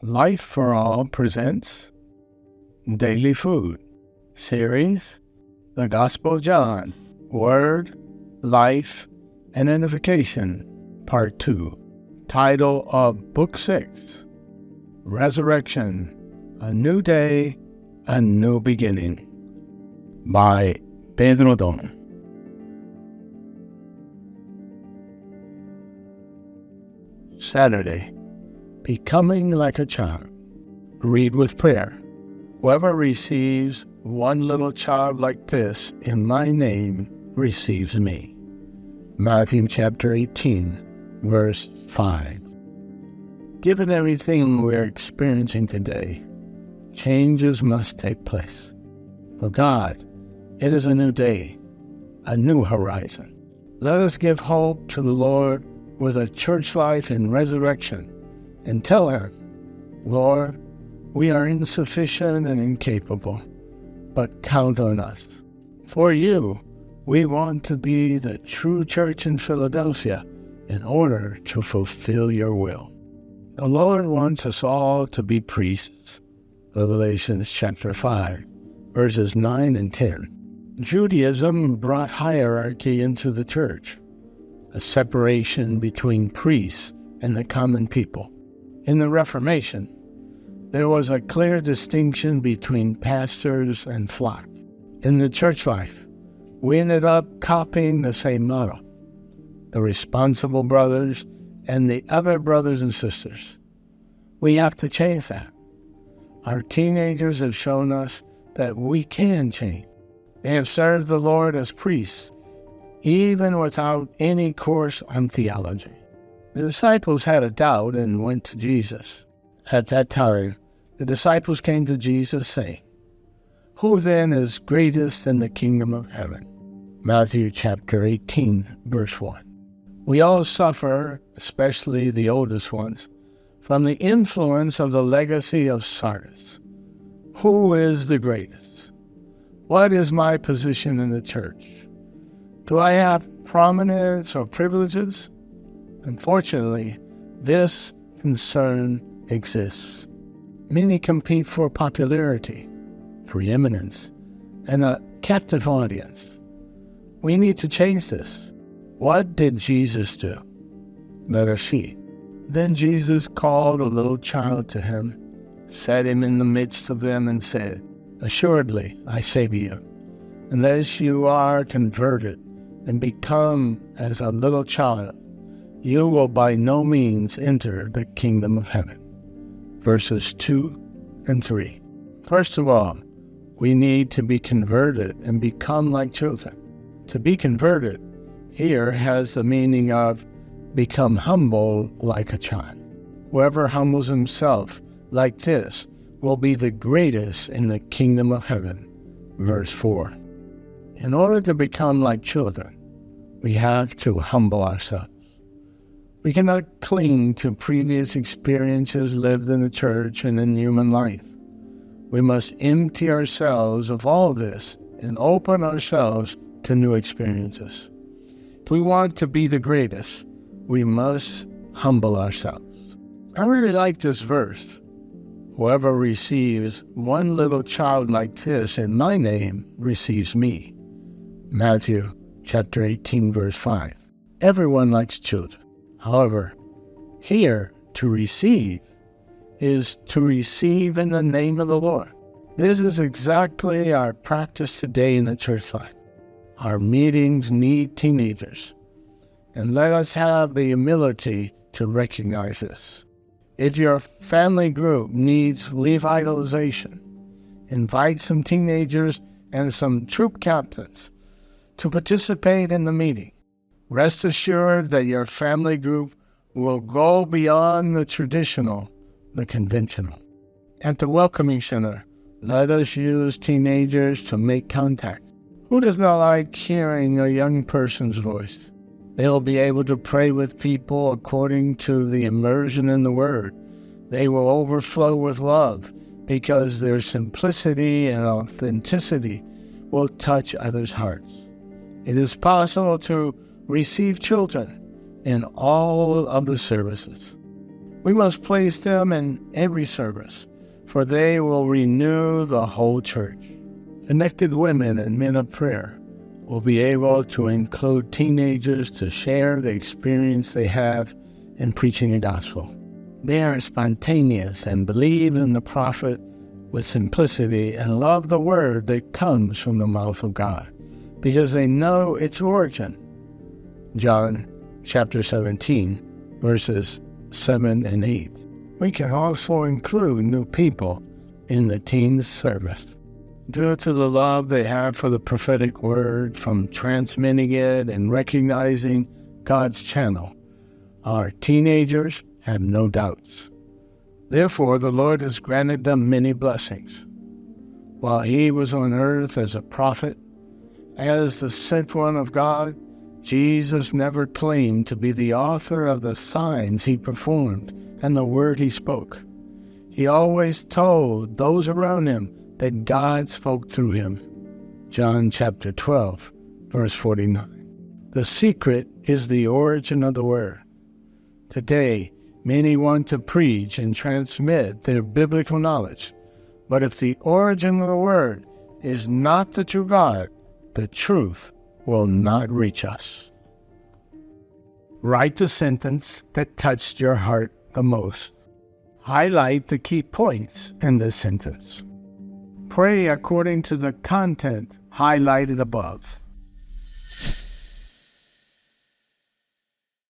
Life for All presents Daily Food Series, The Gospel of John, Word, Life, and Edification, Part 2. Title of Book 6, Resurrection, A New Day, A New Beginning, by Pedro. Saturday. Becoming like a child. Read with prayer. Whoever receives one little child like this in my name receives me. Matthew chapter 18, verse 5. Given everything we're experiencing today, changes must take place. For God, it is a new day, a new horizon. Let us give hope to the Lord with a church life in resurrection, and tell Him, Lord, we are insufficient and incapable, but count on us. For you, we want to be the true church in Philadelphia in order to fulfill your will. The Lord wants us all to be priests. Revelation chapter 5, verses 9 and 10. Judaism brought hierarchy into the church, a separation between priests and the common people. In the Reformation, there was a clear distinction between pastors and flock. In the church life, we ended up copying the same model. The responsible brothers and the other brothers and sisters. We have to change that. Our teenagers have shown us that we can change. They have served the Lord as priests, even without any course on theology. The disciples had a doubt and went to Jesus. At that time, the disciples came to Jesus saying, "Who then is greatest in the kingdom of heaven?" Matthew chapter 18, verse 1. We all suffer, especially the oldest ones, from the influence of the legacy of Sardis. Who is the greatest? What is my position in the church? Do I have prominence or privileges? Unfortunately, this concern exists. Many compete for popularity, preeminence, and a captive audience. We need to change this. What did Jesus do? Let us see. Then Jesus called a little child to him, set him in the midst of them, and said, "Assuredly, I say to you, unless you are converted and become as a little child, you will by no means enter the kingdom of heaven." Verses 2 and 3. First of all, we need to be converted and become like children. To be converted here has the meaning of become humble like a child. Whoever humbles himself like this will be the greatest in the kingdom of heaven. Verse 4. In order to become like children, we have to humble ourselves. We cannot cling to previous experiences lived in the church and in human life. We must empty ourselves of all this and open ourselves to new experiences. If we want to be the greatest, we must humble ourselves. I really like this verse. Whoever receives one little child like this in my name receives me. Matthew chapter 18, verse 5. Everyone likes children. However, here, to receive is to receive in the name of the Lord. This is exactly our practice today in the church life. Our meetings need teenagers, and let us have the humility to recognize this. If your family group needs revitalization, invite some teenagers and some troop captains to participate in the meeting. Rest assured that your family group will go beyond the traditional, the conventional. At the Welcoming Center, let us use teenagers to make contact. Who does not like hearing a young person's voice? They will be able to pray with people according to the immersion in the Word. They will overflow with love because their simplicity and authenticity will touch others' hearts. It is possible to receive children in all of the services. We must place them in every service, for they will renew the whole church. Connected women and men of prayer will be able to include teenagers to share the experience they have in preaching the gospel. They are spontaneous and believe in the prophet with simplicity and love the word that comes from the mouth of God because they know its origin. John chapter 17, verses 7 and 8. We can also include new people in the teens service. Due to the love they have for the prophetic word, from transmitting it and recognizing God's channel, our teenagers have no doubts. Therefore, the Lord has granted them many blessings. While he was on earth as a prophet, as the sent one of God, Jesus never claimed to be the author of the signs he performed and the word he spoke. He always told those around him that God spoke through him. John chapter 12, verse 49. The secret is the origin of the word. Today, many want to preach and transmit their biblical knowledge, but if the origin of the word is not the true God, the truth will not reach us. Write the sentence that touched your heart the most. Highlight the key points in the sentence. Pray according to the content highlighted above.